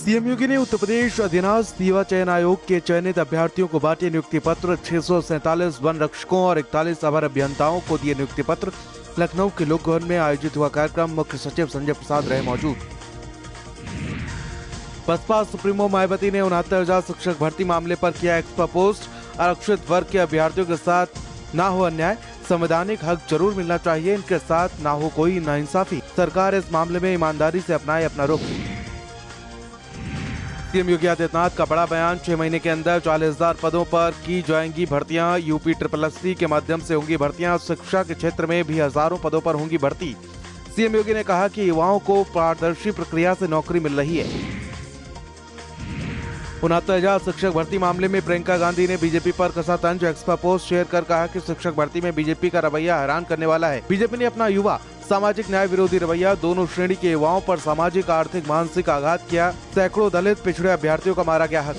CM योगी ने उत्तर प्रदेश अधीनस्थ सेवा चयन आयोग के चयनित अभ्यर्थियों को बांटे नियुक्ति पत्र। 647 वन रक्षकों और 41 अवर अभियंताओं को दिए नियुक्ति पत्र। लखनऊ के लोक भवन में आयोजित हुआ कार्यक्रम, मुख्य सचिव संजय प्रसाद रहे मौजूद। बसपा सुप्रीमो मायावती ने 69,000 शिक्षक भर्ती मामले पर किया एक्स्ट्रा पोस्ट। आरक्षित वर्ग के अभ्यर्थियों के साथ ना हो अन्याय, संवैधानिक हक जरूर मिलना चाहिए, इनके साथ ना हो कोई नाइंसाफी। सरकार इस मामले में ईमानदारी से अपनाए अपना रुख। सीएम योगी आदित्यनाथ का बड़ा बयान, 6 महीने के अंदर 40,000 पदों पर की जाएंगी भर्तियां। यूपी SSC के माध्यम से होंगी भर्तियां। शिक्षा के क्षेत्र में भी हजारों पदों पर होंगी भर्ती। सीएम योगी ने कहा कि युवाओं को पारदर्शी प्रक्रिया से नौकरी मिल रही है। 69,000 शिक्षक भर्ती मामले में प्रियंका गांधी ने बीजेपी पर कसा तंज। एक्स्ट्रा पोस्ट शेयर कर कहा कि शिक्षक भर्ती में बीजेपी का रवैया हैरान करने वाला है। बीजेपी ने अपना युवा सामाजिक न्याय विरोधी रवैया दोनों श्रेणी के युवाओं पर सामाजिक आर्थिक मानसिक आघात किया। सैकड़ों दलित पिछड़े अभ्यर्थियों का मारा गया हक।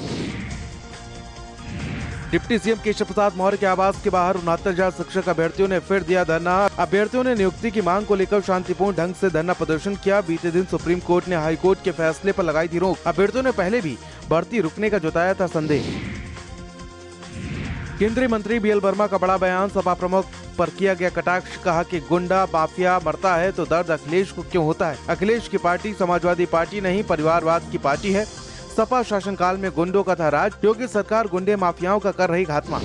डिप्टी सीएम केशव प्रसाद मौर्य के आवास के बाहर 69,000 शिक्षक अभ्यर्थियों ने फिर दिया धरना। अभ्यर्थियों ने नियुक्ति की मांग को लेकर शांतिपूर्ण ढंग से धरना प्रदर्शन किया। बीते दिन सुप्रीम कोर्ट ने हाई कोर्ट के फैसले पर लगाई थी रोक। अभ्यर्थियों ने पहले भी भर्ती रुकने का जताया था संदेह। केंद्रीय मंत्री BL वर्मा का बड़ा बयान, सपा प्रमुख पर किया गया कटाक्ष। कहा कि गुंडा माफिया मरता है तो दर्द अखिलेश को क्यों होता है। अखिलेश की पार्टी समाजवादी पार्टी नहीं, परिवारवाद की पार्टी है। सपा शासनकाल में गुंडों का था राज, योगी सरकार गुंडे माफियाओं का कर रही खात्मा।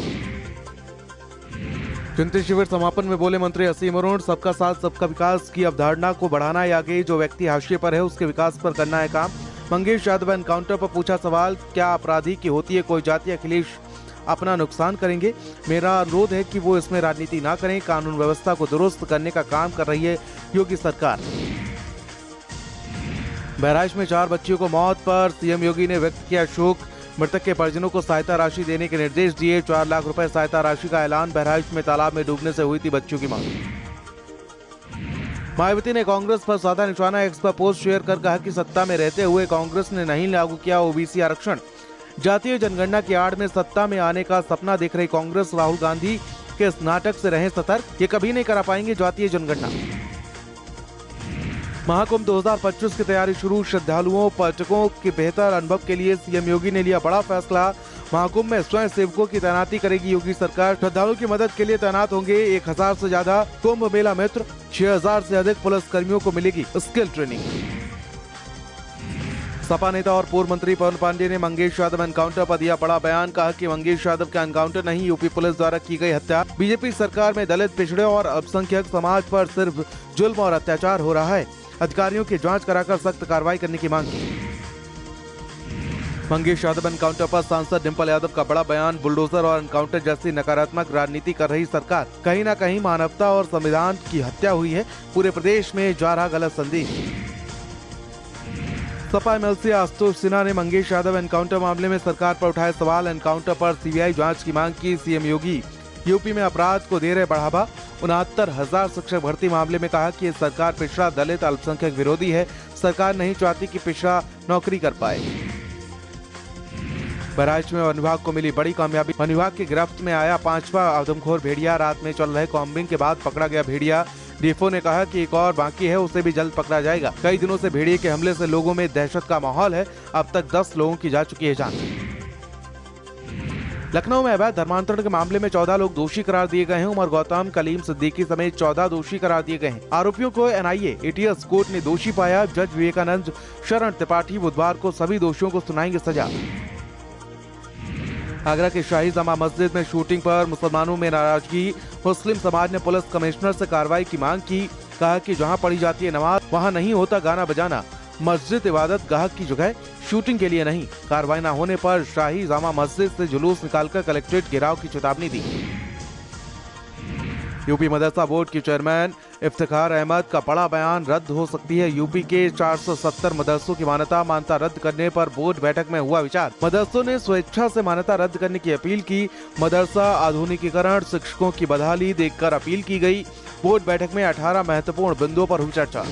चिंतन शिविर समापन में बोले मंत्री असीम अरुण, सबका साथ सबका विकास की अवधारणा को बढ़ाना है आगे। जो व्यक्ति हाशिए पर है उसके विकास पर करना है काम। मंगेश यादव एनकाउंटर पर पूछा सवाल, क्या अपराधी की होती है कोई जाति? अखिलेश अपना नुकसान करेंगे। मेरा अनुरोध है कि वो इसमें राजनीति ना करें। कानून व्यवस्था को दुरुस्त करने का काम कर रही है योगी सरकार। बहराइच में 4 बच्चियों को मौत पर सीएम योगी ने व्यक्त किया शोक। मृतक के परिजनों को सहायता राशि देने के निर्देश दिए। 4 लाख रुपए सहायता राशि का ऐलान। बहराइच में तालाब में डूबने से हुई थी बच्चियों की मौत। मायावती ने कांग्रेस पर साधा निशाना। एक्स पर पोस्ट शेयर कर कहा कि सत्ता में रहते हुए कांग्रेस ने नहीं लागू किया ओबीसी आरक्षण। जातीय जनगणना की आड़ में सत्ता में आने का सपना देख रही कांग्रेस राहुल गांधी के इस नाटक से रहें सतर्क। ये कभी नहीं करा पाएंगे जातीय जनगणना। महाकुंभ 2025 की तैयारी शुरू। श्रद्धालुओं पर्यटकों के बेहतर अनुभव के लिए सीएम योगी ने लिया बड़ा फैसला। महाकुंभ में स्वयं सेवकों की तैनाती करेगी योगी सरकार। श्रद्धालुओं की मदद के लिए तैनात होंगे 1,000 से ज्यादा कुंभ मेला मित्र। 6,000 से अधिक पुलिस कर्मियों को मिलेगी स्किल ट्रेनिंग। सपा नेता और पूर्व मंत्री पवन पांडे ने मंगेश यादव एनकाउंटर पर दिया बड़ा बयान। कहा कि मंगेश यादव का एनकाउंटर नहीं, यूपी पुलिस द्वारा की गई हत्या। बीजेपी सरकार में दलित पिछड़े और अल्पसंख्यक समाज पर सिर्फ जुल्म और अत्याचार हो रहा है। अधिकारियों की जांच कराकर सख्त कार्रवाई करने की मांग की। मंगेश यादव एनकाउंटर पर सांसद डिंपल यादव का बड़ा बयान। बुलडोजर और एनकाउंटर जैसी नकारात्मक राजनीति कर रही सरकार। कहीं न कहीं मानवता और संविधान की हत्या हुई है। पूरे प्रदेश में जा रहा गलत संदेश। सपा एमएलसी आशुतोष सिन्हा ने मंगेश यादव एनकाउंटर मामले में सरकार पर उठाए सवाल। एनकाउंटर पर सीबीआई जांच की मांग की। सीएम योगी यूपी में अपराध को दे रहे बढ़ावा। 69,000 शिक्षक भर्ती मामले में कहा कि सरकार पिछड़ा दलित अल्पसंख्यक विरोधी है। सरकार नहीं चाहती कि पिछड़ा नौकरी कर पाए। बहराइच में वन विभाग को मिली बड़ी कामयाबी। वन विभाग की गिरफ्त में आया 5वां आदमखोर भेड़िया। रात में चल रहे कॉम्बिंग के बाद पकड़ा गया भेड़िया। डीएफओ ने कहा कि एक और बाकी है, उसे भी जल्द पकड़ा जाएगा। कई दिनों से भेड़िए के हमले से लोगों में दहशत का माहौल है। अब तक 10 लोगों की जा चुकी है जान। लखनऊ में अवैध धर्मांतरण के मामले में 14 लोग दोषी करार दिए गए हैं। उमर गौतम, कलीम सिद्दीकी समेत 14 दोषी करार दिए गए हैं। आरोपियों को एनआईए एटीएस कोर्ट ने दोषी पाया। जज विवेकानंद शरण त्रिपाठी बुधवार को सभी दोषियों को सुनाएंगे सजा। आगरा के शाही जमा मस्जिद में शूटिंग पर मुसलमानों में नाराजगी। मुस्लिम समाज ने पुलिस कमिश्नर से कार्रवाई की मांग की। कहा कि जहां पढ़ी जाती है नमाज वहां नहीं होता गाना बजाना। मस्जिद इबादत गाह की जगह, शूटिंग के लिए नहीं। कार्रवाई न होने पर शाही जामा मस्जिद से जुलूस निकालकर कलेक्ट्रेट घेराव की चेतावनी दी। यूपी मदरसा बोर्ड की चेयरमैन इफ्तिखार अहमद का बड़ा बयान, रद्द हो सकती है यूपी के 470 मदरसों की मान्यता रद्द करने पर बोर्ड बैठक में हुआ विचार। मदरसों ने स्वेच्छा से मान्यता रद्द करने की अपील की। मदरसा आधुनिकीकरण, शिक्षकों की बहाली देखकर अपील की गई। बोर्ड बैठक में 18 महत्वपूर्ण बिंदुओं पर हुई चर्चा।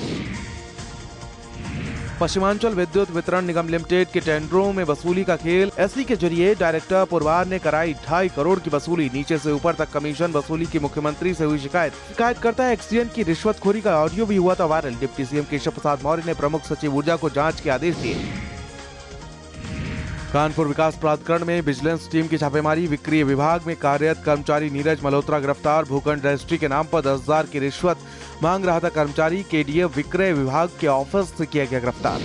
पश्चिमांचल विद्युत वितरण निगम लिमिटेड के टेंडरों में वसूली का खेल। एससी के जरिए डायरेक्टर पुरवार ने कराई 2.5 करोड़ की वसूली। नीचे से ऊपर तक कमीशन वसूली की मुख्यमंत्री से हुई शिकायतकर्ता एक्सचेंज की रिश्वतखोरी का ऑडियो भी हुआ था viral. Deputy CM Keshav Prasad Maurya ने प्रमुख सचिव ऊर्जा को जांच के आदेश दिए। कानपुर विकास प्राधिकरण में विजिलेंस टीम की छापेमारी। विक्रीय विभाग में कार्यरत कर्मचारी नीरज मल्होत्रा गिरफ्तार। भूखंड रजिस्ट्री के नाम पर 10,000 की रिश्वत मांग रहा था कर्मचारी। केडीएफ विक्रय विभाग के ऑफिस से किया गया गिरफ्तार।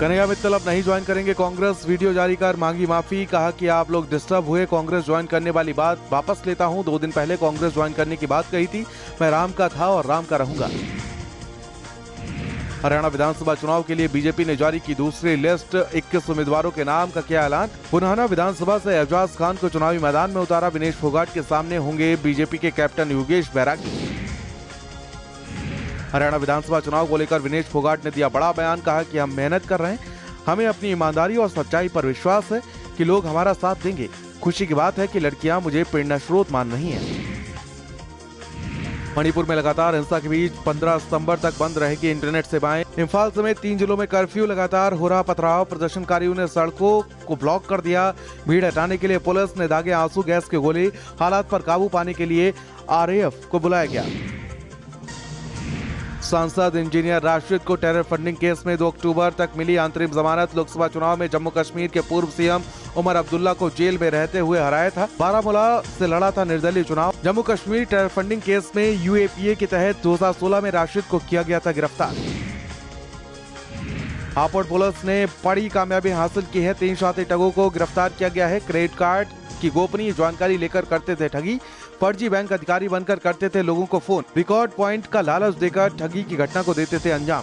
कन्हैया मित्तल अब नहीं ज्वाइन करेंगे कांग्रेस। वीडियो जारी कर मांगी माफी। कहा कि आप लोग डिस्टर्ब हुए, कांग्रेस ज्वाइन करने वाली बात वापस लेता हूं। 2 दिन पहले कांग्रेस ज्वाइन करने की बात कही थी। मैं राम का था और राम का रहूंगा। हरियाणा विधानसभा चुनाव के लिए बीजेपी ने जारी की दूसरी लिस्ट। 21 उम्मीदवारों के नाम का किया ऐलान। पुनाना विधानसभा से एजाज खान को चुनावी मैदान में उतारा। विनेश फोगाट के सामने होंगे बीजेपी के कैप्टन योगेश बैरागी। हरियाणा विधानसभा चुनाव को लेकर विनेश फोगाट ने दिया बड़ा बयान। कहा कि हम मेहनत कर रहे हैं, हमें अपनी ईमानदारी और सच्चाई पर विश्वास है कि लोग हमारा साथ देंगे। खुशी की बात है कि लड़कियां मुझे प्रेरणा स्रोत मान रही हैं। मणिपुर में लगातार हिंसा के बीच 15 सितंबर तक बंद रहेगी इंटरनेट सेवाएं। इंफाल समेत 3 जिलों में कर्फ्यू। लगातार हो रहा पथराव। प्रदर्शनकारियों ने सड़कों को ब्लॉक कर दिया। भीड़ हटाने के लिए पुलिस ने दागे आंसू गैस के गोले। हालात पर काबू पाने के लिए आरएएफ को बुलाया गया। सांसद इंजीनियर राशिद को टेरर फंडिंग केस में 2 अक्टूबर तक मिली अंतरिम जमानत। लोकसभा चुनाव में जम्मू कश्मीर के पूर्व सीएम उमर अब्दुल्ला को जेल में रहते हुए हराया था। बारामूला से लड़ा था निर्दलीय चुनाव। Jammu Kashmir terror funding case में यूएपीए के तहत 2016 में राशिद को किया गया था गिरफ्तार। हापुड़ पुलिस ने बड़ी कामयाबी हासिल की है। 3 शातिर ठगों को गिरफ्तार किया गया है। क्रेडिट कार्ड की गोपनीय जानकारी लेकर करते थे ठगी। फर्जी बैंक अधिकारी बनकर करते थे लोगों को फोन। रिकॉर्ड पॉइंट का लालच देकर ठगी की घटना को देते थे अंजाम।